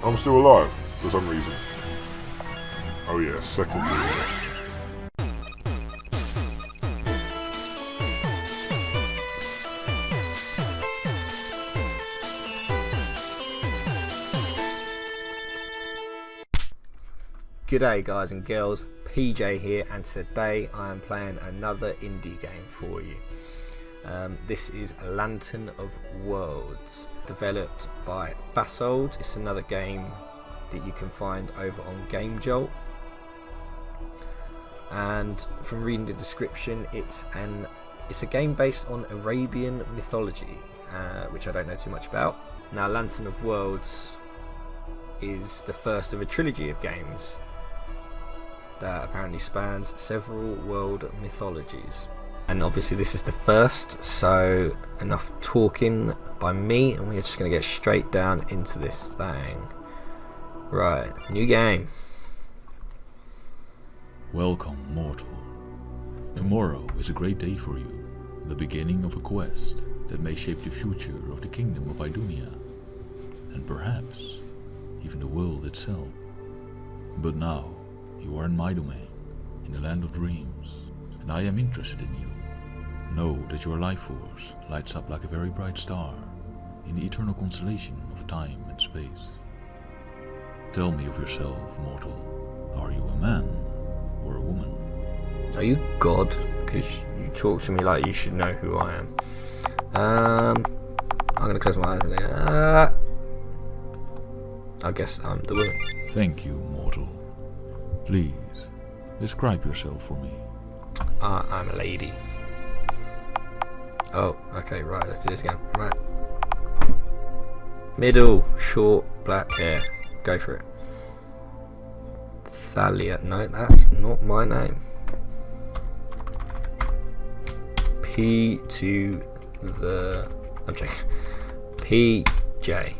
I'm still alive for some reason. Oh yeah, second reading. G'day guys and girls, PJ here, and today I am playing another indie game for you. This is Lantern of Worlds, developed by Fasold. It's another game that you can find over on Game Jolt. And from reading the description, it's a game based on Arabian mythology, which I don't know too much about. Now, Lantern of Worlds is the first of a trilogy of games that apparently spans several world mythologies, and obviously this is the first, so enough talking by me, and we're just going to get straight down into this thing. Right, new game. Welcome, mortal. Tomorrow is a great day for you, the beginning of a quest that may shape the future of the kingdom of Idunia, and perhaps even the world itself. But now you are in my domain, in the land of dreams, and I am interested in you. Know that your life force lights up like a very bright star in the eternal constellation of time and space. Tell me of yourself, mortal. Are you a man or a woman? Are you God? Because you talk to me like you should know who I am. I'm going to close my eyes. I guess I'm the woman. Thank you, mortal. Please, describe yourself for me. I'm a lady. Oh, okay, right, let's do this again. Right. Middle, short, black hair. Go for it. Thalia. No, that's not my name. P to the... I'm joking. PJ.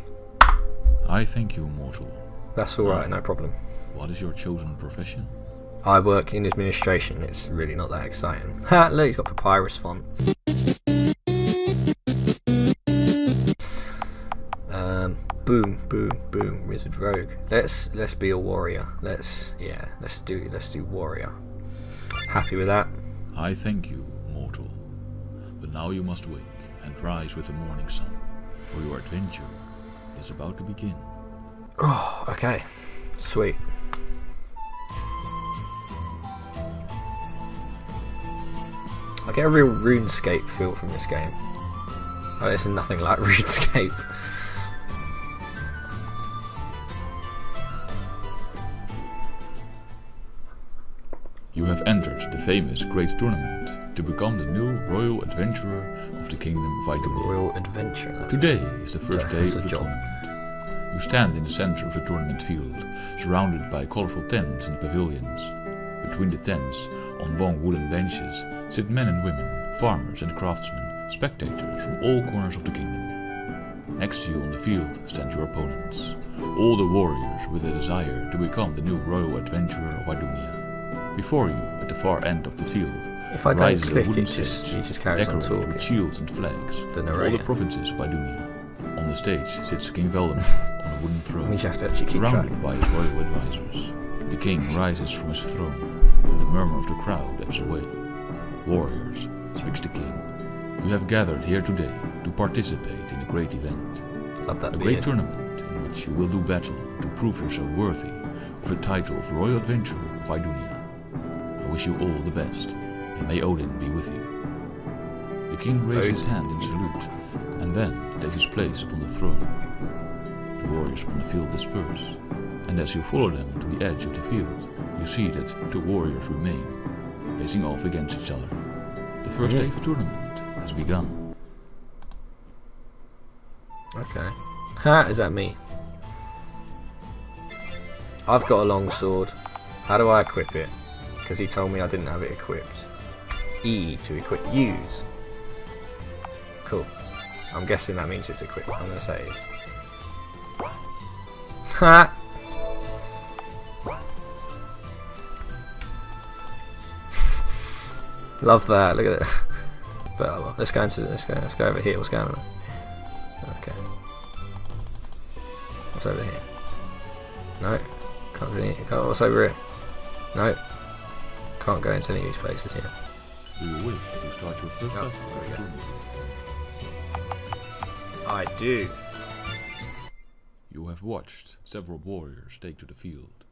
I thank you, mortal. That's alright, no problem. What is your chosen profession? I work in administration. It's really not that exciting. Ha! Look, he's got papyrus font. Boom, boom, boom. Wizard rogue. Let's be a warrior. Let's do warrior. Happy with that? I thank you, mortal. But now you must wake and rise with the morning sun, for your adventure is about to begin. Oh, okay. Sweet. I get a real RuneScape feel from this game. Oh, it's nothing like RuneScape. You have entered the famous Great Tournament to become the new Royal Adventurer of the Kingdom of Idunia. Royal Adventure. Today is the first day of the job. tournament. You stand in the center of the tournament field, surrounded by colorful tents and pavilions. Between the tents, on long wooden benches, sit men and women, farmers and craftsmen, spectators from all corners of the kingdom. Next to you on the field stand your opponents, all the warriors with a desire to become the new Royal Adventurer of Idunia. Before you, at the far end of the field, If I don't rises a click, wooden it just stage carries on decorated with talking. shields and flags The of all narrator. the provinces of Idunia. On the stage sits King Veldemar on a wooden throne, Means you have to actually keep track. surrounded by his royal advisors. The king rises from his throne, and the murmur of the crowd ebbs away. Warriors, speaks the king, you have gathered here today to participate in a great event. Love that A great beard. tournament in which you will do battle to prove yourself worthy of the title of Royal Adventurer of Idunia. I wish you all the best, and may Odin be with you. The king raises his hand in salute, and then takes his place upon the throne. The warriors upon the field disperse, and as you follow them to the edge of the field, you see that two warriors remain, facing off against each other. The first day of the tournament has begun. Okay. Ha! Is that me? I've got a long sword. How do I equip it? Because he told me I didn't have it equipped. E to equip. Use. Cool. I'm guessing that means it's equipped. I'm going to say it is. Ha! Love that. Look at it. But oh well. Let's go over here. What's going on? Okay. What's over here? No. Can't go in. What's over here? No. Can't go into any of these places here. Do you wish to start your first Oh, battle? there we go. I do. You have watched several warriors take to the field.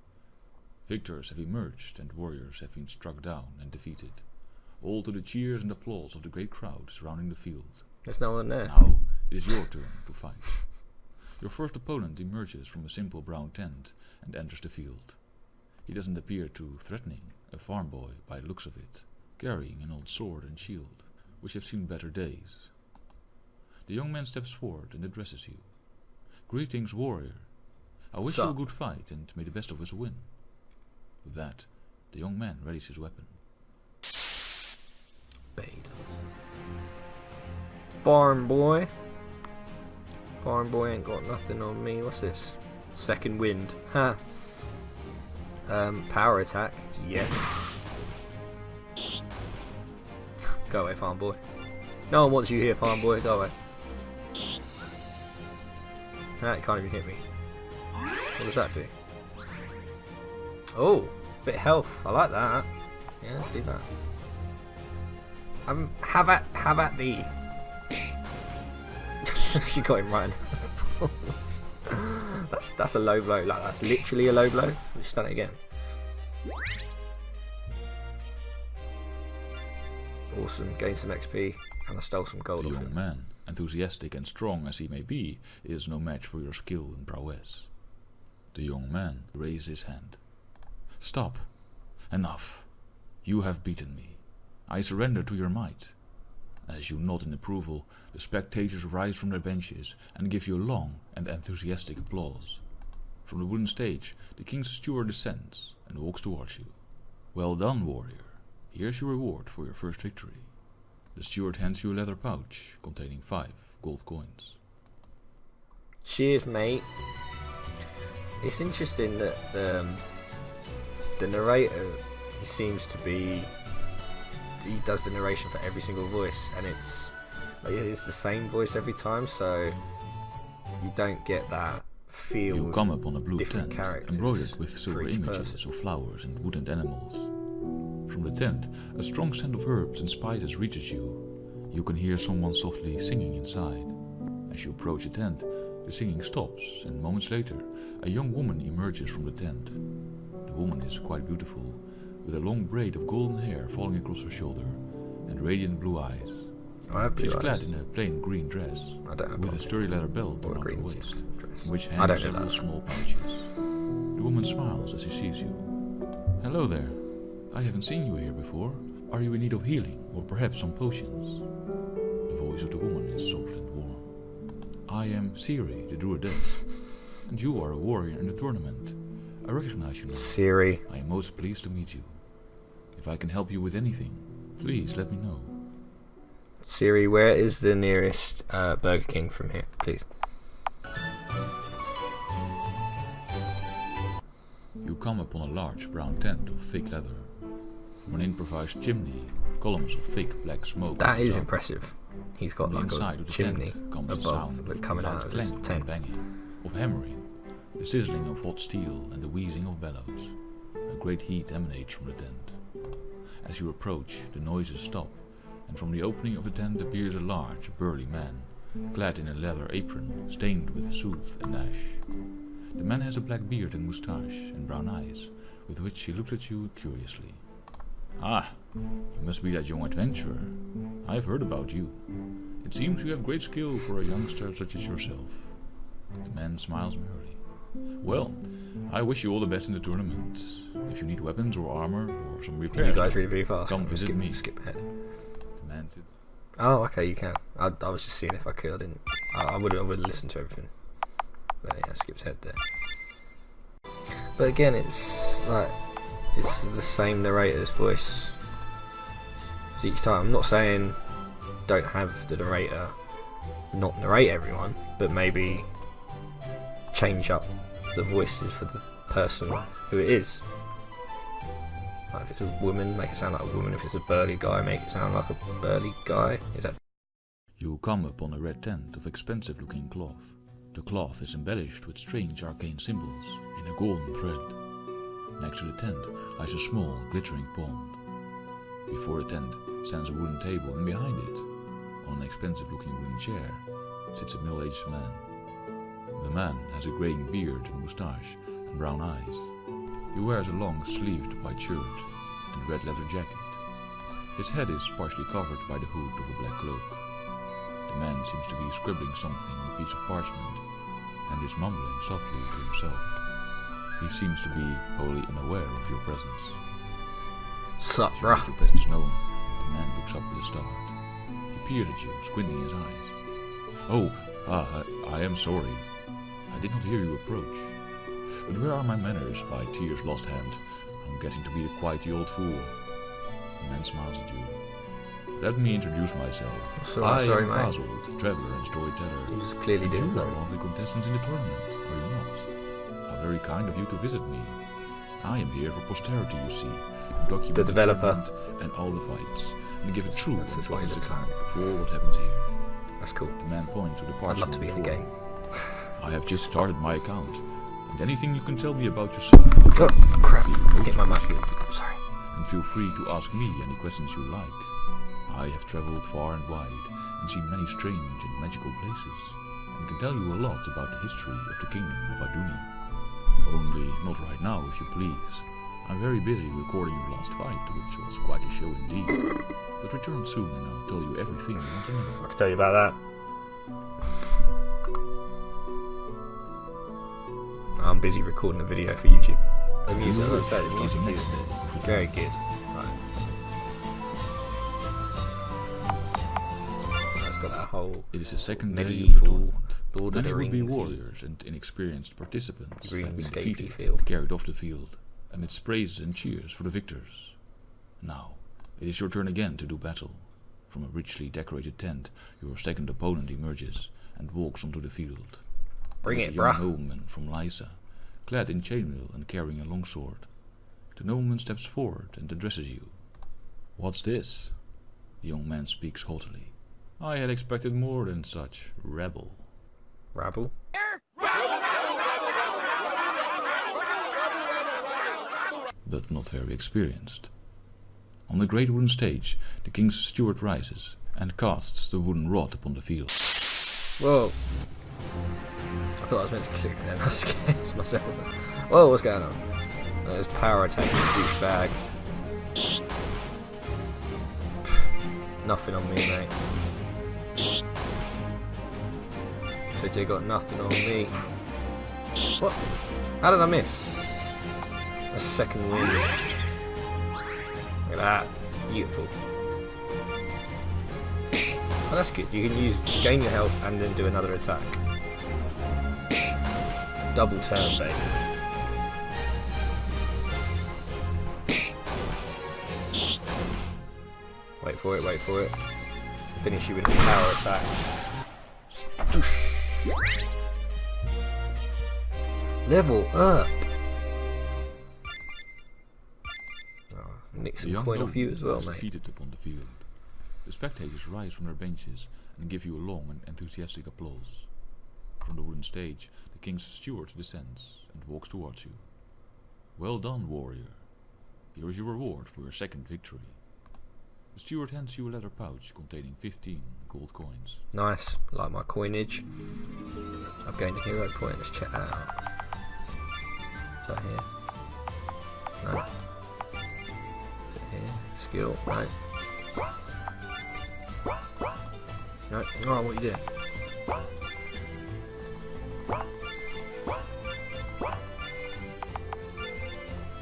Victors have emerged and warriors have been struck down and defeated, all to the cheers and applause of the great crowd surrounding the field. There's no one there. Now it is your turn to fight. Your first opponent emerges from a simple brown tent and enters the field. He doesn't appear too threatening, a farm boy by the looks of it, carrying an old sword and shield, which have seen better days. The young man steps forward and addresses you. Greetings, warrior. I wish you a good fight and may the best of us win. With that, the young man readies his weapon. Farm boy. Farm boy ain't got nothing on me. What's this? Second wind. Ha. Power attack. Yes. Go away, farm boy. No one wants you here, farm boy. Go away. That can't even hit me. What does that do? Oh, bit of health. I like that. Yeah, let's do that. Have at thee. She got him right. That's a low blow. Like that's literally a low blow. Let's done it again. Awesome. Gained some XP and I stole some gold The off young him. man, enthusiastic and strong as he may be, is no match for your skill and prowess. The young man raised his hand. Stop. Enough. You have beaten me. I surrender to your might. As you nod in approval, the spectators rise from their benches and give you long and enthusiastic applause. From the wooden stage, the king's steward descends and walks towards you. Well done, warrior. Here's your reward for your first victory. The steward hands you a leather pouch containing 5 gold coins. Cheers, mate. It's interesting that the narrator seems to be. He does the narration for every single voice, and it's the same voice every time, so you don't get that feel. You come upon a blue different tent characters embroidered with silver for each images person. of flowers and woodland animals. From the tent, a strong scent of herbs and spices reaches you. You can hear someone softly singing inside. As you approach the tent, the singing stops, and moments later, a young woman emerges from the tent. The woman is quite beautiful, with a long braid of golden hair falling across her shoulder, and radiant blue eyes. I have She blue is eyes. clad in a plain green dress, I don't have with a blonde sturdy leather belt or a around her green waist, dress. in which I hangs don't know several that. small pouches. The woman smiles as she sees you. Hello there. I haven't seen you here before. Are you in need of healing, or perhaps some potions? The voice of the woman is soft and warm. I am SIRI, the druidess, and you are a warrior in the tournament. I recognize you now. SIRI. I am most pleased to meet you. If I can help you with anything, please let me know. SIRI, where is the nearest Burger King from here, please? You come upon a large brown tent of thick leather. From an improvised chimney, columns of thick black smoke. That is rise up. impressive. He's got From the like inside a of the chimney tent comes the above, sound like of coming loud out of his clank tent. and banging, of hammering, the sizzling of hot steel and the wheezing of bellows. A great heat emanates from the tent. As you approach, the noises stop, and from the opening of the tent appears a large, burly man, clad in a leather apron, stained with soot and ash. The man has a black beard and moustache, and brown eyes, with which he looks at you curiously. Ah, you must be that young adventurer. I've heard about you. It seems you have great skill for a youngster such as yourself. The man smiles merrily. Well, I wish you all the best in the tournament. If you need weapons or armor or some Can repairs, you guys read really fast? come I'm gonna visit me. skip ahead. The man said, Oh, okay, you can. I was just seeing if I could. I didn't. I would listen to everything. But yeah, skipped ahead there. But again, it's like it's the same narrator's voice each time. I'm not saying don't have the narrator not narrate everyone, but maybe change up the voices for the person who it is. Like if it's a woman, make it sound like a woman. If it's a burly guy, make it sound like a burly guy. Is that? You come upon a red tent of expensive-looking cloth. The cloth is embellished with strange arcane symbols in in a golden thread. Next to the tent lies a small, glittering pond. Before the tent stands a wooden table, and behind it, on an expensive-looking wooden chair, sits a middle-aged man. The man has a graying beard and moustache and brown eyes. He wears a long-sleeved white shirt and a red leather jacket. His head is partially covered by the hood of a black cloak. The man seems to be scribbling something on a piece of parchment and is mumbling softly to himself. He seems to be wholly unaware of your presence. Sup, As you bruh? make your presence known, the man looks up with a start. He peered at you, squinting his eyes. Oh, I am sorry. I did not hear you approach. But where are my manners, by tears lost hand? I'm getting to be quite the old fool. The man smiles at you. Let me introduce myself. Sorry, I am mate. Fasold, traveller and storyteller. You just clearly And didn't you are know. one of the contestants in the tournament, are you not? How very kind of you to visit me. I am here for posterity, you see, to document The developer. tournament and all the fights, and give a true That's and just what he honest looks account for all what happens here. That's cool. The man points to the I'd parchment love to be in the before game. him. I have just started my account, and anything you can tell me about yourself, Oh, crap. be most Hit my mic. appreciated. Sorry. And feel free to ask me any questions you like. I have traveled far and wide and seen many strange and magical places, and can tell you a lot about the history of the kingdom of Idunia. Only not right now, if you please. I'm very busy recording your last fight, which was quite a show indeed. But return soon and I'll tell you everything you want to know. I can tell you about that. I'm busy recording a video for YouTube. The music, as I said, the music is very good. Right. It's got that whole It is the second day of the medieval tournament. Lord of Many the would-be Rings warriors and inexperienced participants have been RuneScape-y defeated feel. and carried off the field, amidst praises and cheers for the victors. Now, it is your turn again to do battle. From a richly decorated tent, your second opponent emerges and walks onto the field. Bring He is it, a young bruh. nobleman from Lysa, clad in chainmail and carrying a longsword. The nobleman steps forward and addresses you. What's this? The young man speaks haughtily. I had expected more than such, rebel. Rabble. But not very experienced. On the great wooden stage, the king's steward rises and casts the wooden rod upon the field. Whoa. I thought I was meant to click then. I scared myself. Whoa, what's going on? There's power attacking douchebag. Nothing on me, mate. Said you got nothing on me. What? How did I miss? A second win. Look at that. Beautiful. Oh, that's good. You can gain your health and then do another attack. Double turn, baby. Wait for it, wait for it. Finish you with a power attack. Stoosh. Level up! Oh, nick The some young coin off you nobleman as well, is mate. defeated upon the field. The spectators rise from their benches and give you a long and enthusiastic applause. From the wooden stage, the king's steward descends and walks towards you. Well done, warrior. Here is your reward for your second victory. The steward hands you a leather pouch containing 15 gold coins. Nice, like my coinage. I've gained a hero point, let's check that out. Is that here? No. Is it here? Skill, no. No, oh, what are you doing?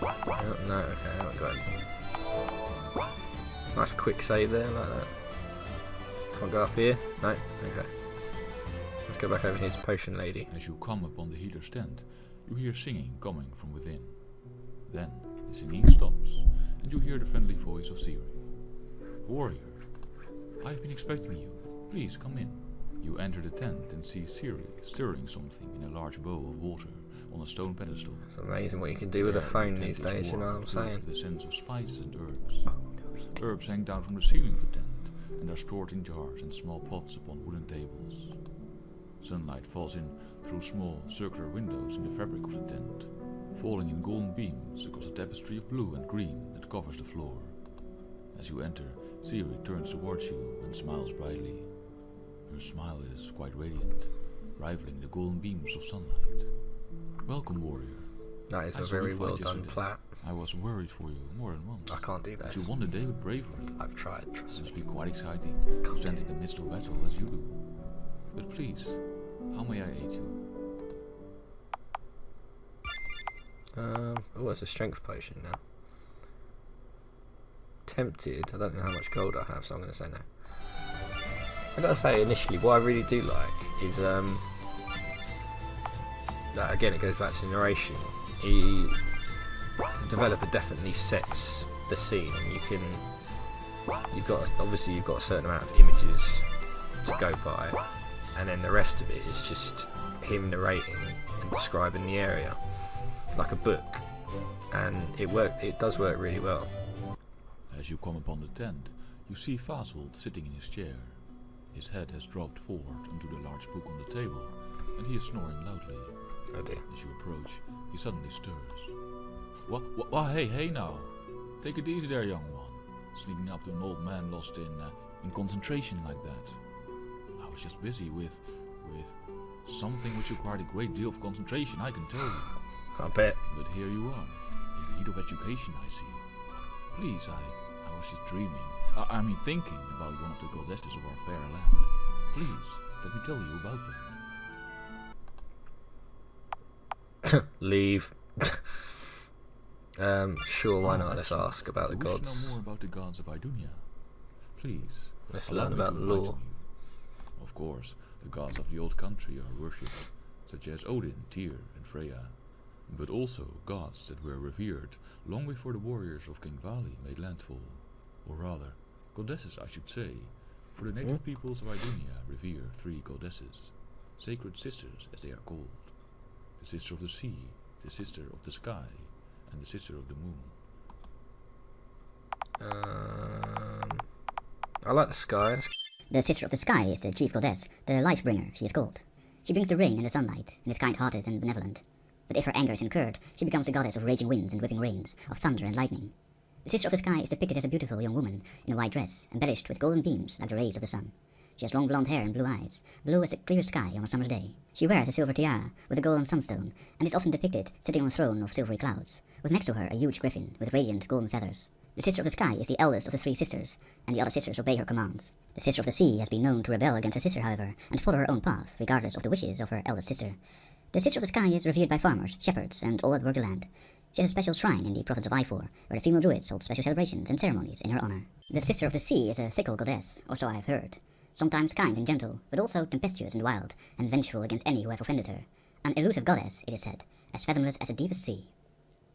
Oh, no, okay, I haven't got it. Nice quick save there, like that. Can't go up here? No? Okay. Let's go back over here to Potion Lady. As you come upon the healer's tent, you hear singing coming from within. Then the singing stops, and you hear the friendly voice of SIRI. Warrior, I have been expecting you. Please come in. You enter the tent and see SIRI stirring something in a large bowl of water on a stone pedestal. It's amazing what you can do with a There, phone the these tent is days, you know what I'm warmed, filled saying? with a sense of spices and herbs. Herbs hang down from the ceiling of the tent and are stored in jars and small pots upon wooden tables. Sunlight falls in through small circular windows in the fabric of the tent, falling in golden beams across a tapestry of blue and green that covers the floor. As you enter, SIRI turns towards you and smiles brightly. Her smile is quite radiant, rivaling the golden beams of sunlight. Welcome, warrior. That is I a saw very you fight well done yesterday. plat. I was worried for you more than once. I can't do But that. you won the day with bravery. I've tried, trust It must me. be quite exciting to stand in the midst of battle as you do. But please, how may I aid you? Oh, it's a strength potion now. Tempted. I don't know how much gold I have, so I'm going to say no. I gotta say, initially, what I really do like is that again, it goes back to narration. The developer definitely sets the scene, and you've got a certain amount of images to go by, and then the rest of it is just him narrating and describing the area like a book, and it does work really well. As you come upon the tent, you see Fasold sitting in his chair. His head has dropped forward onto the large book on the table, and he is snoring loudly. Oh dear. As you approach, he suddenly stirs. What? Hey now! Take it easy there, young one. Sneaking up to an old man lost in concentration like that. I was just busy with something which required a great deal of concentration, I can tell you. I bet. But here you are, in need of education, I see. Please, I was just dreaming. I mean thinking about one of the goddesses of our fair land. Please, let me tell you about them. Leave. Sure, why not? Let's ask about the I wish to gods. know more about the gods of Idunia. Please, Let's allow learn me about to the enlighten lore. you. Of course, the gods of the old country are worshipped, such as Odin, Tyr, and Freya. But also gods that were revered long before the warriors of King Vali made landfall. Or rather, goddesses I should say, for the native peoples of Idunia revere 3 goddesses, sacred sisters as they are called. The sister of the sea, the sister of the sky, and the sister of the moon. I like the skies. The sister of the sky is the chief goddess, the life-bringer, she is called. She brings the rain and the sunlight, and is kind-hearted and benevolent. But if her anger is incurred, she becomes the goddess of raging winds and whipping rains, of thunder and lightning. The sister of the sky is depicted as a beautiful young woman in a white dress, embellished with golden beams like the rays of the sun. She has long blonde hair and blue eyes, blue as the clear sky on a summer's day. She wears a silver tiara with a golden sunstone, and is often depicted sitting on a throne of silvery clouds, with next to her a huge griffin with radiant golden feathers. The sister of the sky is the eldest of the 3 sisters, and the other sisters obey her commands. The sister of the sea has been known to rebel against her sister, however, and follow her own path, regardless of the wishes of her eldest sister. The sister of the sky is revered by farmers, shepherds, and all that work the land. She has a special shrine in the province of Ifor, where the female druids hold special celebrations and ceremonies in her honor. The sister of the sea is a fickle goddess, or so I have heard. Sometimes kind and gentle, but also tempestuous and wild, and vengeful against any who have offended her. An elusive goddess, it is said, as fathomless as the deepest sea.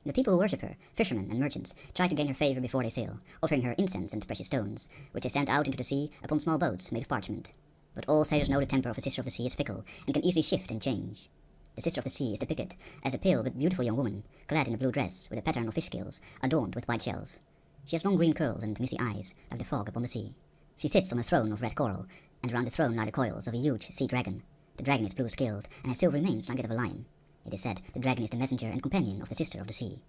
The people who worship her, fishermen and merchants, try to gain her favor before they sail, offering her incense and precious stones, which they send out into the sea upon small boats made of parchment. But all sailors know the temper of the sister of the sea is fickle, and can easily shift and change. The sister of the sea is depicted as a pale but beautiful young woman, clad in a blue dress with a pattern of fish scales, adorned with white shells. She has long green curls and misty eyes, like the fog upon the sea. She sits on a throne of red coral, and around the throne lie the coils of a huge sea dragon. The dragon is blue-scaled, and has silvery manes like that of a lion. It is said the dragon is the messenger and companion of the sister of the sea.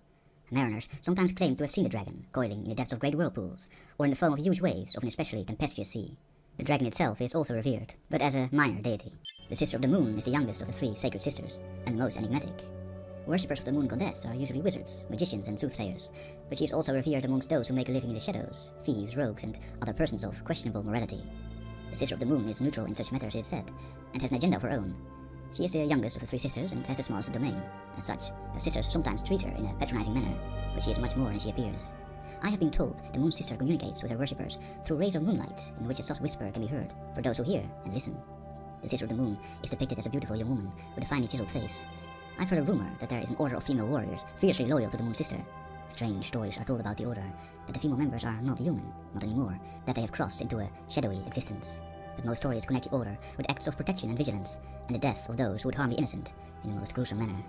Mariners sometimes claim to have seen the dragon, coiling in the depths of great whirlpools, or in the foam of huge waves of an especially tempestuous sea. The dragon itself is also revered, but as a minor deity. The sister of the moon is the youngest of the 3 sacred sisters, and the most enigmatic. Worshippers of the moon goddess are usually wizards, magicians, and soothsayers, but she is also revered amongst those who make a living in the shadows, thieves, rogues, and other persons of questionable morality. The sister of the moon is neutral in such matters, it is said, and has an agenda of her own. She is the youngest of the 3 sisters and has the smallest domain. As such, her sisters sometimes treat her in a patronizing manner, but she is much more than she appears. I have been told the moon sister communicates with her worshippers through rays of moonlight, in which a soft whisper can be heard for those who hear and listen. The sister of the moon is depicted as a beautiful young woman with a finely chiseled face. I've heard a rumor that there is an order of female warriors fiercely loyal to the moon sister. Strange stories are told about the order, that the female members are not human, not anymore, that they have crossed into a shadowy existence. But most stories connect the order with acts of protection and vigilance, and the death of those who would harm the innocent in the most gruesome manner.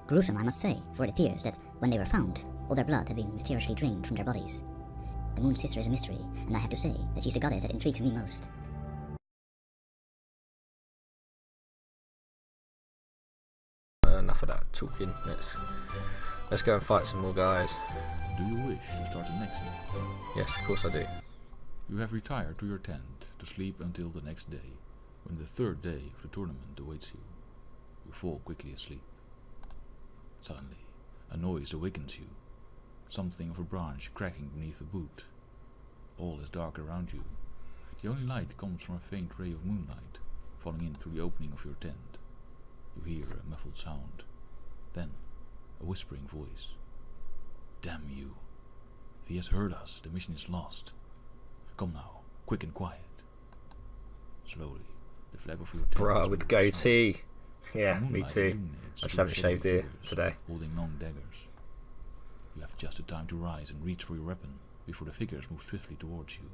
Gruesome, I must say, for it appears that when they were found, all their blood had been mysteriously drained from their bodies. The moon sister is a mystery, and I have to say that she's the goddess that intrigues me most. Enough of that talking. Let's go and fight some more guys. Do you wish to start the next day? Yes, of course I do. You have retired to your tent to sleep until the next day, when the third day of the tournament awaits you. You fall quickly asleep. Suddenly, a noise awakens you. Something of a branch cracking beneath a boot. All is dark around you. The only light comes from a faint ray of moonlight falling in through the opening of your tent. You hear a muffled sound. Then, a whispering voice. Damn you. If he has heard us, the mission is lost. Come now, quick and quiet. Slowly, the flap of your tent Bruh, is with moved goatee. aside. Yeah, The me moonlight too. illuminates I just two haven't shaved shadowy here figures today. holding long daggers. You have just the time to rise and reach for your weapon before the figures move swiftly towards you.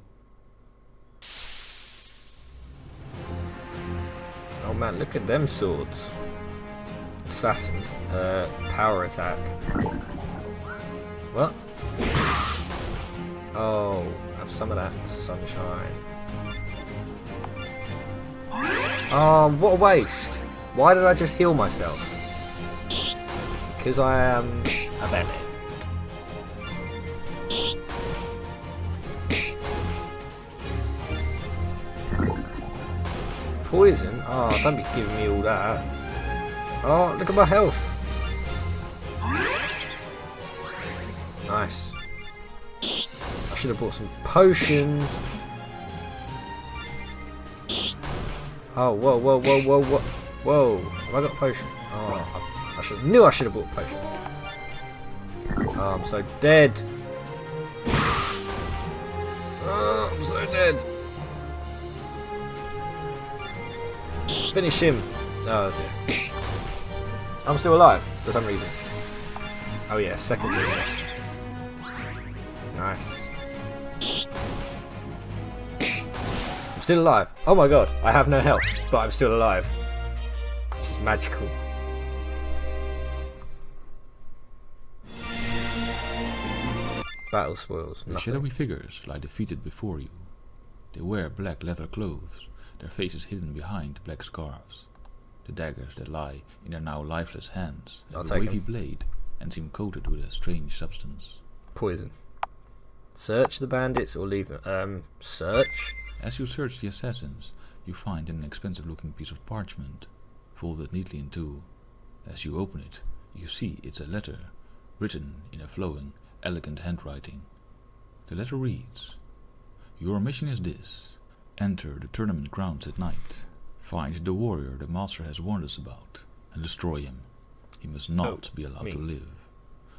Oh man, look at them swords. Assassins. Power attack. What? Oh, have some of that sunshine. Oh, what a waste. Why did I just heal myself? Because I am a bandit. Poison? Oh, don't be giving me all that. Oh, look at my health. Nice. I should have bought some potions. Oh, whoa, whoa, whoa, whoa, whoa. Whoa, have I got a potion? Oh, I knew I should have bought a potion. Oh, I'm so dead. Oh, I'm so dead. Finish him. Oh dear. I'm still alive for some reason. Oh yeah, second weakness. Nice. I'm still alive. Oh my god, I have no health, but I'm still alive. This is magical. Battle spoils. The Nothing. shadowy figures lie defeated before you. They wear black leather clothes, their faces hidden behind black scarves. The daggers that lie in their now lifeless hands I'll have a take wavy 'em. blade and seem coated with a strange substance. Poison. Search the bandits or leave them. Search. As you search the assassins, you find an expensive-looking piece of parchment, folded neatly in two. As you open it, you see it's a letter, written in a flowing, elegant handwriting. The letter reads, "Your mission is this. Enter the tournament grounds at night. Find the warrior the master has warned us about, and destroy him. He must not be allowed me. to live.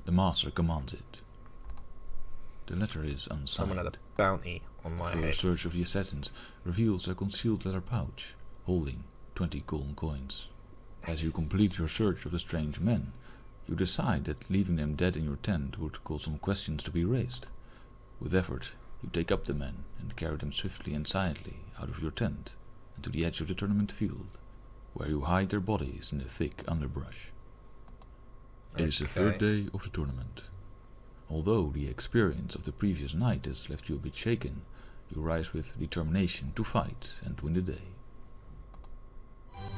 The master commands it." The letter is unsigned. Someone had a bounty on my Further head. search of the assassins reveals a concealed leather pouch holding 20 golden coins. As you complete your search of the strange men, you decide that leaving them dead in your tent would cause some questions to be raised. With effort, you take up the men and carry them swiftly and silently out of your tent and to the edge of the tournament field, where you hide their bodies in the thick underbrush. It is the third day of the tournament. Although the experience of the previous night has left you a bit shaken, you rise with determination to fight and win the day.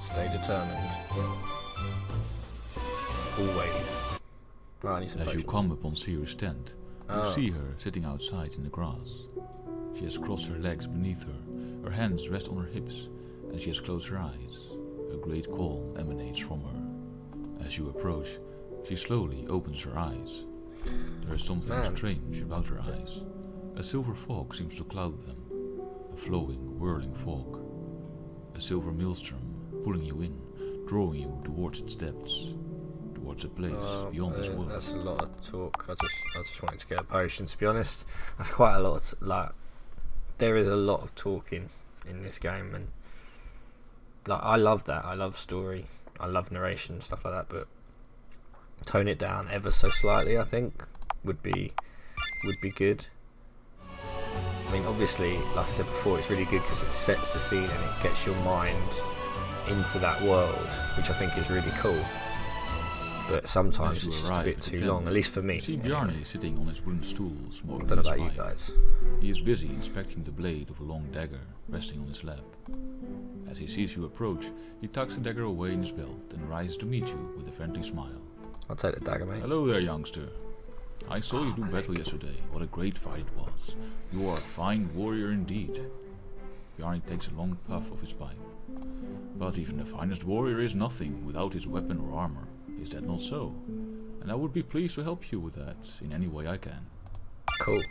Stay determined. Always. Right, I need some As you potions. come upon Siri's tent, you Oh. see her sitting outside in the grass. She has crossed her legs beneath her hands rest on her hips, and she has closed her eyes. A great call emanates from her. As you approach, she slowly opens her eyes. There is something Man. strange about her eyes. A silver fog seems to cloud them. A flowing, whirling fog. A silver maelstrom pulling you in, drawing you towards its depths. Towards a place beyond this world. That's a lot of talk. I just wanted to get a potion, to be honest. That's quite a lot. There is a lot of talking in this game, and I love that. I love story. I love narration and stuff like that. But tone it down ever so slightly, I think, would be good. I mean, obviously, like I said before, it's really good because it sets the scene and it gets your mind into that world, which I think is really cool. But sometimes As you it's just a arrive bit at the too tent, long, at least for me. You see anyway. Bjarne sitting on his wooden stool, I smoking don't know his about you pipe. guys. He is busy inspecting the blade of a long dagger resting on his lap. As he sees you approach, he tucks the dagger away in his belt and rises to meet you with a friendly smile. I'll take the dagger, mate. Hello there, youngster. I saw you do battle yesterday. What a great fight it was. You are a fine warrior indeed. Bjarni takes a long puff of his pipe. But even the finest warrior is nothing without his weapon or armor. Is that not so? And I would be pleased to help you with that in any way I can. Cool.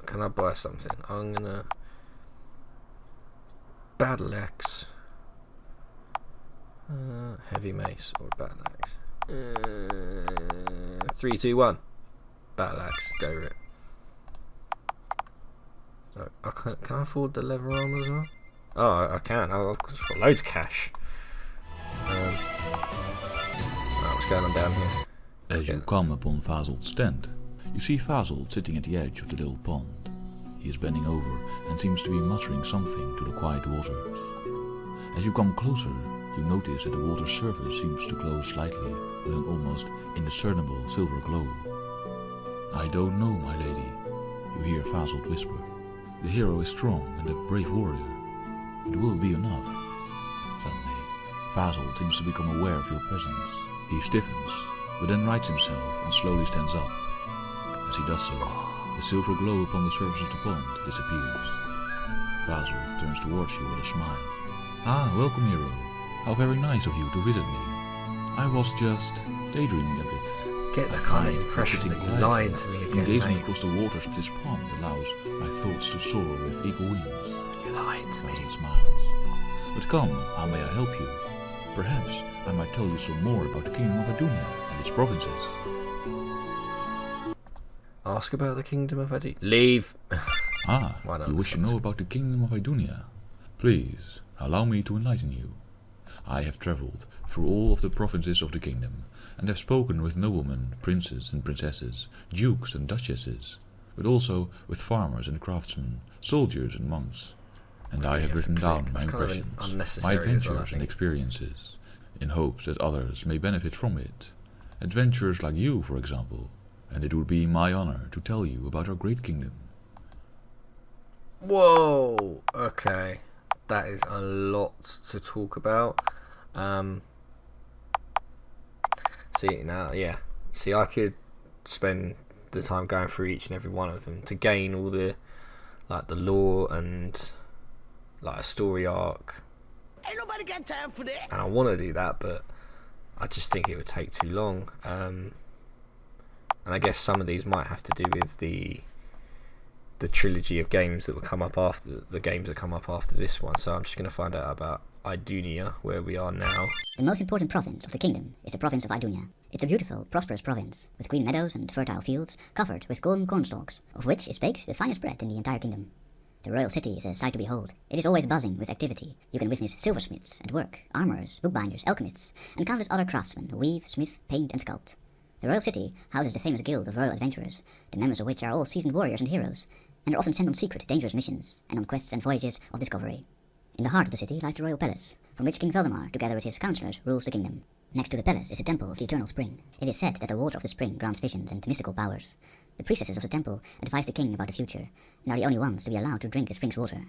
Can I buy something? I'm gonna... Battle axe. Heavy mace or battle axe. 3, 2, 1. Battle axe. Go with it. Can I afford the leather armor as well? Oh, I can. I've got loads of cash. Right, what's going on down here? As you come upon Fasold's tent, you see Fasold sitting at the edge of the little pond. He is bending over and seems to be muttering something to the quiet waters. As you come closer, you notice that the water's surface seems to glow slightly with an almost indiscernible silver glow. I don't know, my lady, you hear Fasold whisper. The hero is strong and a brave warrior. It will be enough. Suddenly, Fasold seems to become aware of your presence. He stiffens, but then rights himself and slowly stands up. As he does so, the silver glow upon the surface of the pond disappears. Fasold turns towards you with a smile. Ah, welcome, hero. How very nice of you to visit me. I was just daydreaming a bit. Get the kind of impression that you're lying to me again, Gazing mate. across the waters of this pond allows my thoughts to soar with eagle wings. You're lying to me. Fasold smiles. But come, how may I help you? Perhaps I might tell you some more about the Kingdom of Adunia and its provinces. Ask about the Kingdom of Adi. Leave. Ah, Why not? you wish to know about the Kingdom of Adunia? Please, allow me to enlighten you. I have travelled through all of the provinces of the kingdom, and have spoken with noblemen, princes and princesses, dukes and duchesses, but also with farmers and craftsmen, soldiers and monks. And I have written down my impressions, my unnecessary as well, I adventures and think. experiences, in hopes that others may benefit from it. Adventurers like you, for example, and it would be my honor to tell you about our great kingdom. Whoa. Okay. That is a lot to talk about. See now, yeah. See, I could spend the time going through each and every one of them to gain all the the lore and like a story arc. Ain't nobody got time for that. And I want to do that, but I just think it would take too long. And I guess some of these might have to do with the trilogy of games that will come up after the games that come up after this one. So I'm just going to find out about Idunia, where we are now. The most important province of the kingdom is the province of Idunia. It's a beautiful, prosperous province, with green meadows and fertile fields covered with golden cornstalks, of which is baked the finest bread in the entire kingdom. The royal city is a sight to behold. It is always buzzing with activity. You can witness silversmiths at work, armorers, bookbinders, alchemists, and countless other craftsmen who weave, smith, paint, and sculpt. The royal city houses the famous guild of royal adventurers, the members of which are all seasoned warriors and heroes, and are often sent on secret, dangerous missions, and on quests and voyages of discovery. In the heart of the city lies the royal palace, from which King Valdemar, together with his counselors, rules the kingdom. Next to the palace is the temple of the eternal spring. It is said that the water of the spring grants visions and mystical powers. The priestesses of the temple advise the king about the future, and are the only ones to be allowed to drink the spring's water.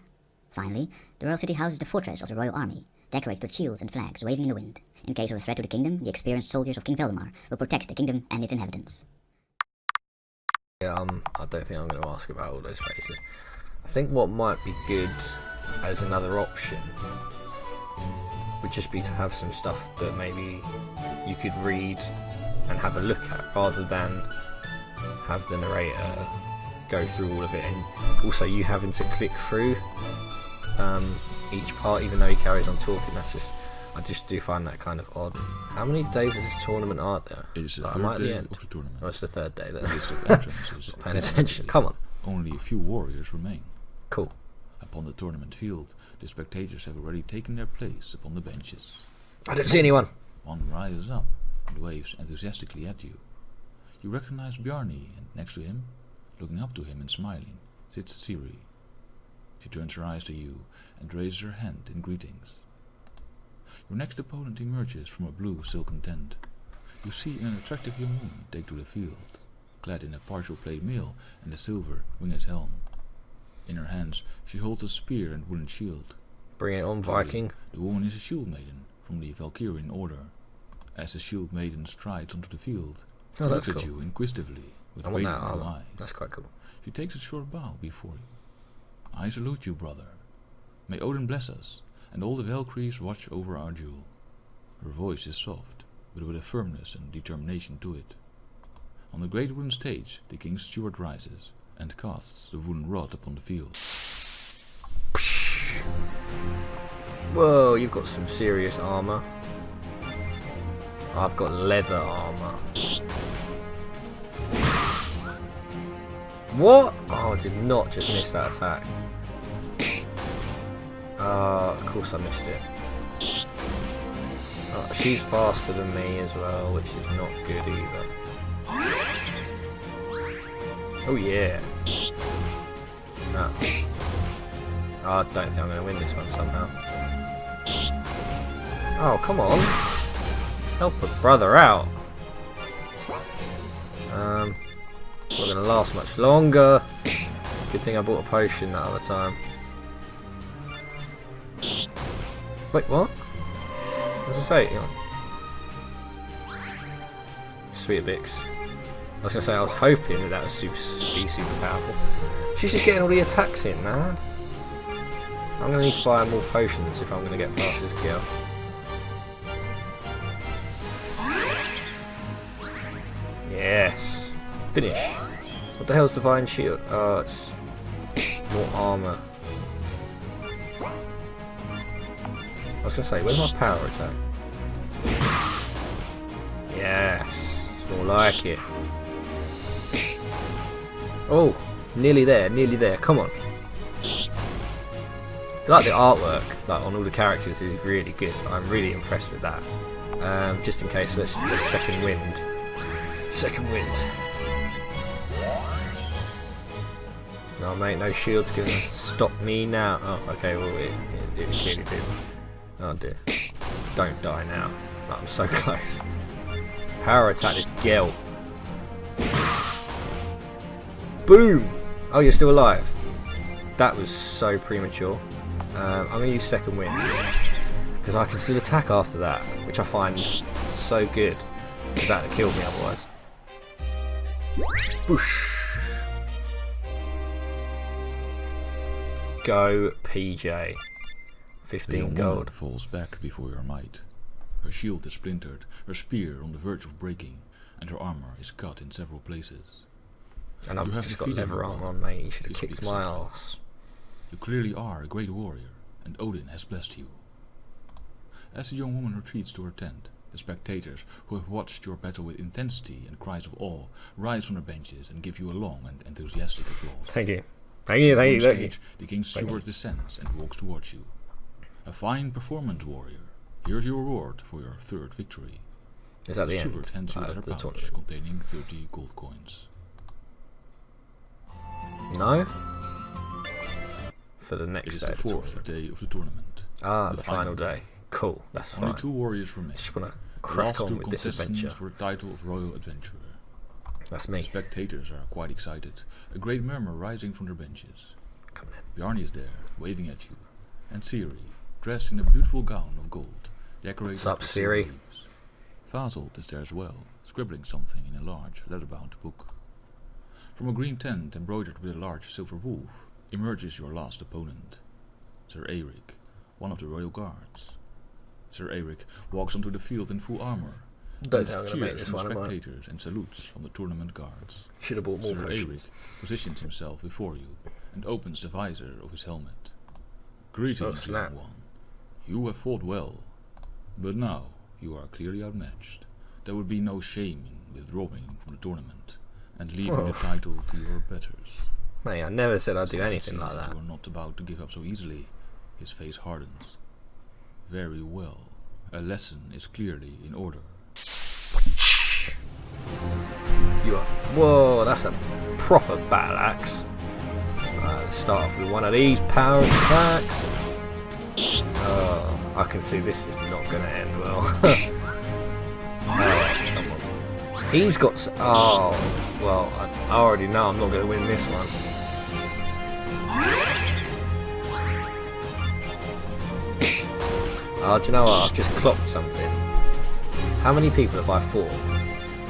Finally, the royal city houses the fortress of the royal army, decorated with shields and flags waving in the wind. In case of a threat to the kingdom, the experienced soldiers of King Valdemar will protect the kingdom and its inhabitants. Yeah, I don't think I'm going to ask about all those places. I think what might be good as another option would just be to have some stuff that maybe you could read and have a look at, rather than have the narrator go through all of it, and also you having to click through each part even though he carries on talking. I just do find that kind of odd. How many days of this tournament are there? It is the Am I third at the day end? of the tournament. Oh, it's the third day then. The list of entrances is Paying attention. Come on. Only a few warriors remain. Cool. Upon the tournament field, the spectators have already taken their place upon the benches. I don't see anyone. One rises up and waves enthusiastically at you. You recognize Bjarni, and next to him, looking up to him and smiling, sits SIRI. She turns her eyes to you and raises her hand in greetings. Your next opponent emerges from a blue silken tent. You see an attractive young woman take to the field, clad in a partial plate mail and a silver winged helm. In her hands she holds a spear and wooden shield. Bring it on, Clearly, Viking. the woman is a shield maiden from the Valkyrian order. As the shield maiden strides onto the field, she Oh, looks that's at cool. you inquisitively with I want waiting that blue armor. eyes. That's quite cool. She takes a short bow before you. I salute you, brother. May Odin bless us, and all the Valkyries watch over our jewel. Her voice is soft, but with a firmness and determination to it. On the great wooden stage, the king's steward rises and casts the wooden rod upon the field. Whoa, you've got some serious armor. I've got leather armor. What? Oh, I did not just miss that attack. Of course I missed it. Oh, she's faster than me as well, which is not good either. Oh yeah. Oh. I don't think I'm going to win this one somehow. Oh, come on. Help a brother out. Not going to last much longer. Good thing I bought a potion that other time. Wait, what? What does it say? Sweet Bix. I was going to say I was hoping that was be super powerful. She's just getting all the attacks in, man. I'm going to need to buy more potions if I'm going to get past this girl. Yes. Finish. What the hell's Divine Shield? Oh, it's more armor. I was going to say, where's my power attack? Yes. It's more like it. Oh, nearly there, nearly there. Come on. I like the artwork, like on all the characters, is really good. I'm really impressed with that. Just in case, let's second wind. Second wind. No, mate, no shield's gonna stop me now. Oh, okay, well, it clearly did. Oh dear. Don't die now. Oh, I'm so close. Power attack this girl. Boom! Oh, you're still alive. That was so premature. I'm going to use second wind because I can still attack after that, which I find so good because that would have killed me otherwise. Boosh! Go PJ. 15 gold. Falls back before your might. Her shield is splintered, her spear on the verge of breaking, and her armor is cut in several places. And I've just got leather armor on, mate. You should have kicked my ass. You clearly are a great warrior, and Odin has blessed you. As the young woman retreats to her tent, the spectators who have watched your battle with intensity and cries of awe rise from their benches and give you a long and enthusiastic applause. Thank you. Thank you, thank you, thank you. The king's steward descends and walks towards you. A fine performance, warrior. Here's your reward for your third victory. Is that the end? Steward hands you a leather pouch containing 30 gold coins. No? For the next day. It is the fourth day of the tournament. Ah, the final day. Cool, that's fine. Only 2 warriors remain. Just want to crack on with this adventure. For the title of Royal Adventurer. That's me. The spectators are quite excited. A great murmur rising from their benches. Come in. Bjarni is there, waving at you. And SIRI, dressed in a beautiful gown of gold, decorated What's up, with SIRI? silver leaves. Fasolt is there as well, scribbling something in a large, leather-bound book. From a green tent embroidered with a large silver wolf, emerges your last opponent, Sir Eirik, one of the royal guards. Sir Eirik walks onto the field in full armor. Don't think I'm going to make this one, am I? Spectators and salutes from the tournament guards. Should have bought more Sir potions. Eirik positions himself before you and opens the visor of his helmet. Greetings, snap. young one. You have fought well, but now you are clearly outmatched. There would be no shame in withdrawing from the tournament and leaving the title to your betters. Mate, I never said I'd do Sir anything sees like that. You are not about to give up so easily. His face hardens. Very well. A lesson is clearly in order. You are. Whoa, that's a proper battle axe. Let's start off with one of these power attacks. Oh, I can see this is not going to end well. Oh, come on. He's got. Oh, well, I already know I'm not going to win this one. Oh, do you know what? I've just clocked something. How many people have I fought?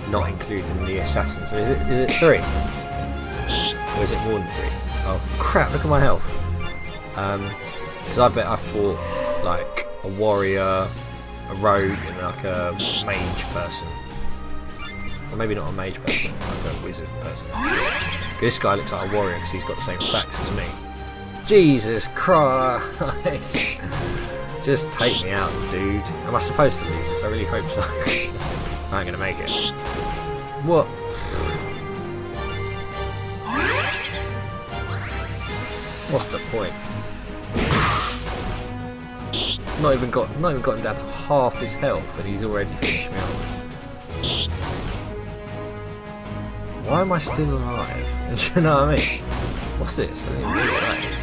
Not including the assassins. So is it 3? Or is it more than 3? Oh crap, look at my health. Because I bet I fought like a warrior, a rogue, and like a mage person. Or maybe not a mage person, like a wizard person. This guy looks like a warrior because he's got the same facts as me. Jesus Christ! Just take me out, dude. Am I supposed to lose this? I really hope so. I ain't gonna make it. What? What's the point? Not even got him down to half his health, and he's already finished me off. Why am I still alive? Do you know what I mean? What's this? I don't even know what that is.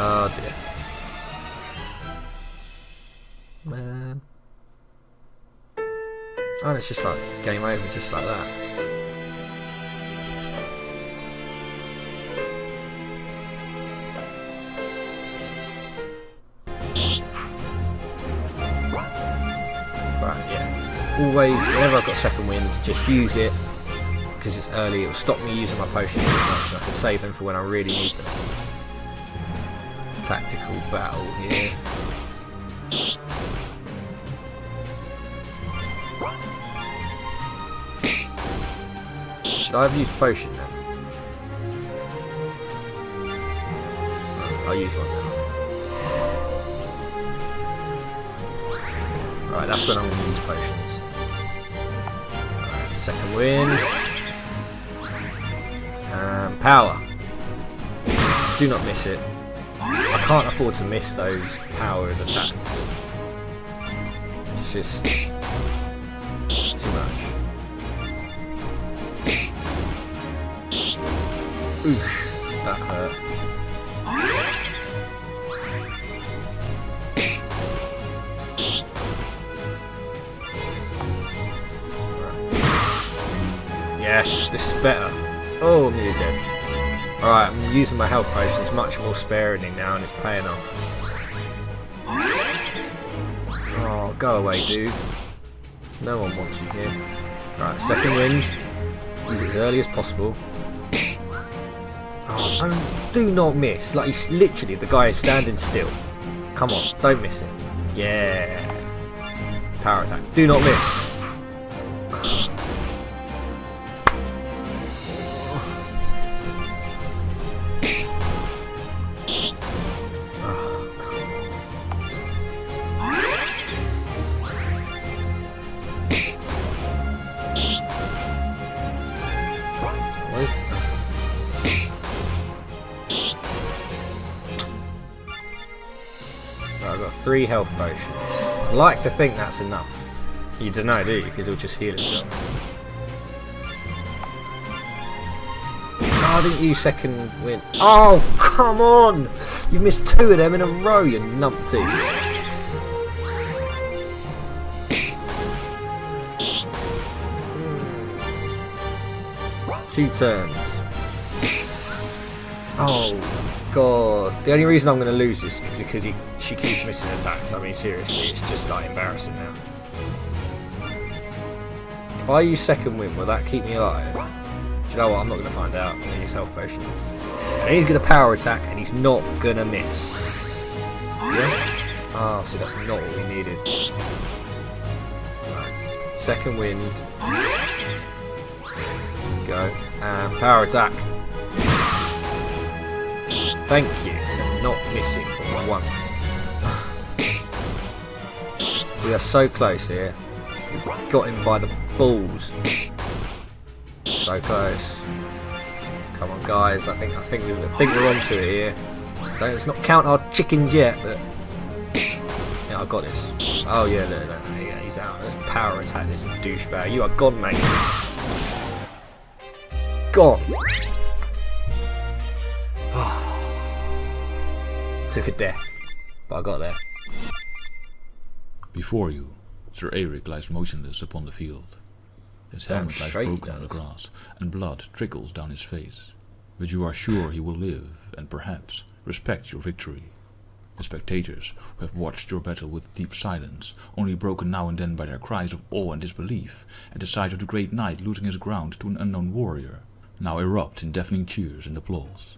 Oh dear. Man. Oh, and it's just like game over, just like that. Right, yeah. Always, whenever I've got second wind, just use it. Because it's early, it will stop me using my potions as much, and I can save them for when I really need them. Tactical battle here. Should I have used potion then? I'll use one now. Right, that's when I'm going to use potions. Right, second wind. Power. Do not miss it. I can't afford to miss those powered attacks. It's just too much. Oof, that hurt. Yes, this is better. Oh, I'm nearly dead. Alright, I'm using my health potions much more sparingly now, and it's paying off. Oh, go away, dude. No one wants you here. Right, second wind. Use it as early as possible. Oh, do not miss. Like, he's literally, the guy is standing still. Come on, don't miss it. Yeah. Power attack. Do not miss. I've got 3 health potions. I'd like to think that's enough. You don't know, do you? Because he'll just heal himself. Oh, I didn't use second wind. Oh, come on! You've missed 2 of them in a row, you numpty. 2 turns. Oh god. The only reason I'm going to lose this is because she keeps missing attacks. I mean, seriously, it's just like embarrassing now. If I use second wind, will that keep me alive? Do you know what? I'm not going to find out. I'm going to use health potion. And he's going to power attack, and he's not going to miss. Yeah? Oh, so that's not what we needed. Right. Second wind. Go. And power attack. Thank you for not missing for once. We are so close here. We've got him by the balls. So close. Come on, guys. I think we're onto it here. Let's not count our chickens yet, but yeah, I've got this. Oh yeah, no, yeah, he's out. Let's power attack this douchebag. You are gone, mate. Gone. Took a death, but I got there. Before you, Sir Eric lies motionless upon the field. His helmet lies broken on the grass, and blood trickles down his face. But you are sure he will live, and perhaps respect your victory. The spectators, who have watched your battle with deep silence, only broken now and then by their cries of awe and disbelief at the sight of the great knight losing his ground to an unknown warrior, now erupt in deafening cheers and applause.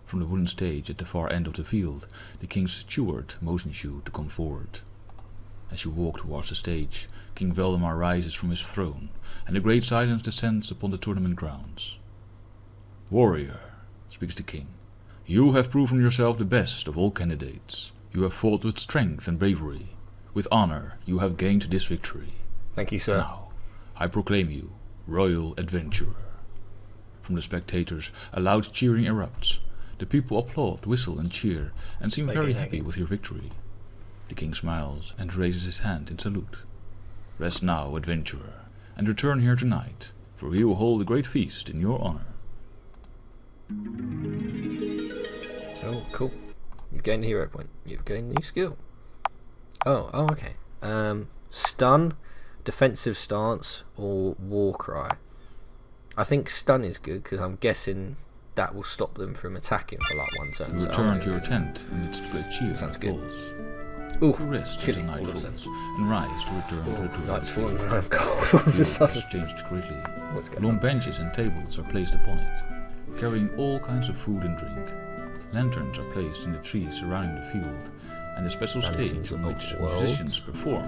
From the wooden stage at the far end of the field, the king's steward motions you to come forward. As you walk towards the stage, King Valdemar rises from his throne, and a great silence descends upon the tournament grounds. "Warrior," speaks the king, "you have proven yourself the best of all candidates. You have fought with strength and bravery. With honor you have gained this victory. Thank you, sir. Now, I proclaim you Royal Adventurer." From the spectators, a loud cheering erupts. The people applaud, whistle and cheer, and seem very happy with your victory. The king smiles and raises his hand in salute. "Rest now, adventurer, and return here tonight, for we will hold a great feast in your honor." Oh, cool. You've gained a hero point. You've gained a new skill. Oh, okay. Stun, defensive stance, or war cry. I think stun is good because I'm guessing that will stop them from attacking for like one turn. You so return to your tent amidst great cheer and sounds good. applause. Ooh, You rest chilly until all night of a falls, sudden. and rise to return to the tournament. Night's falling and I'm cold all of a The field sudden. has changed greatly. What's going Long on? benches and tables are placed upon it, carrying all kinds of food and drink. Lanterns are placed in the trees surrounding the field, and the special Lanterns stage on of which worlds. musicians perform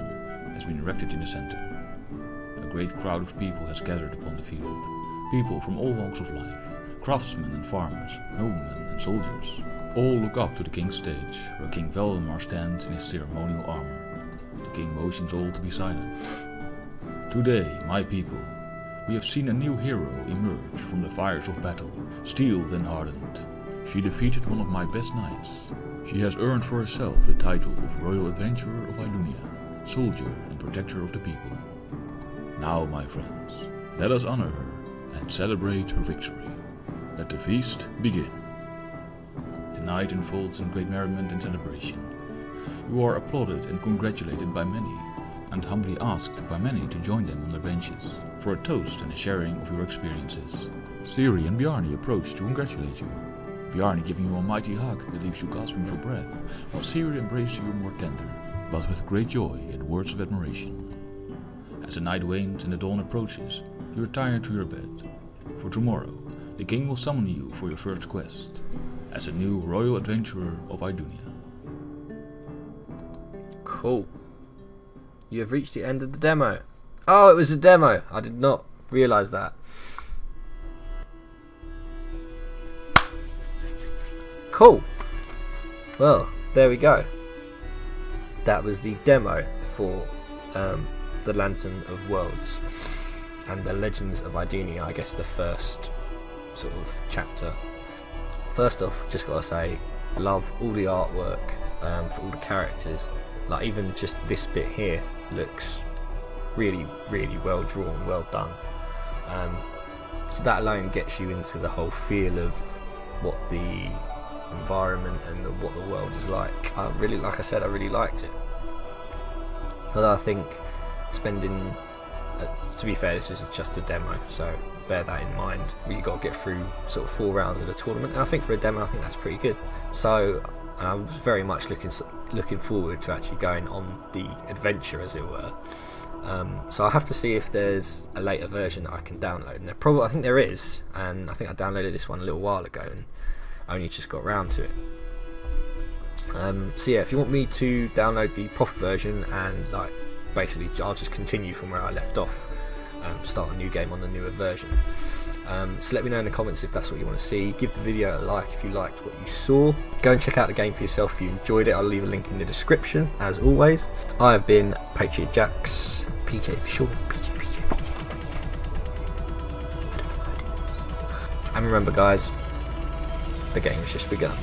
has been erected in the center. A great crowd of people has gathered upon the field. People from all walks of life, craftsmen and farmers, noblemen and soldiers. All look up to the king's stage, where King Valdemar stands in his ceremonial armor. The king motions all to be silent. "Today, my people, we have seen a new hero emerge from the fires of battle, steeled and hardened. She defeated one of my best knights. She has earned for herself the title of Royal Adventurer of Idunia, soldier and protector of the people. Now, my friends, let us honor her and celebrate her victory. Let the feast begin." The night unfolds in great merriment and celebration. You are applauded and congratulated by many, and humbly asked by many to join them on their benches, for a toast and a sharing of your experiences. SIRI and Bjarni approach to congratulate you, Bjarni giving you a mighty hug that leaves you gasping for breath, while SIRI embraces you more tender, but with great joy and words of admiration. As the night wanes and the dawn approaches, you retire to your bed. For tomorrow, the king will summon you for your first quest, as a new royal adventurer of Idunia. Cool. You have reached the end of the demo. Oh, it was a demo. I did not realise that. Cool. Well, there we go. That was the demo for the Lantern of Worlds and the Legends of Idunia. I guess the first sort of chapter. First off, just gotta say, love all the artwork for all the characters. Like even just this bit here looks really, really well drawn, well done. So that alone gets you into the whole feel of what the environment and what the world is like. Like I said, I really liked it. Although I think spending, to be fair, this is just a demo, so bear that in mind. You got to get through sort of 4 rounds of the tournament, and I think for a demo, I think that's pretty good. So I was very much looking forward to actually going on the adventure, as it were. So I have to see if there's a later version that I can download. And I think there is, and I think I downloaded this one a little while ago and only just got round to it. So yeah, if you want me to download the proper version and like basically I'll just continue from where I left off, start a new game on the newer version. So let me know in the comments if that's what you want to see. Give the video a like if you liked what you saw. Go and check out the game for yourself if you enjoyed it. I'll leave a link in the description as always. I have been Patriot Jax, PJ for short, PJ. And remember guys, the game's just begun.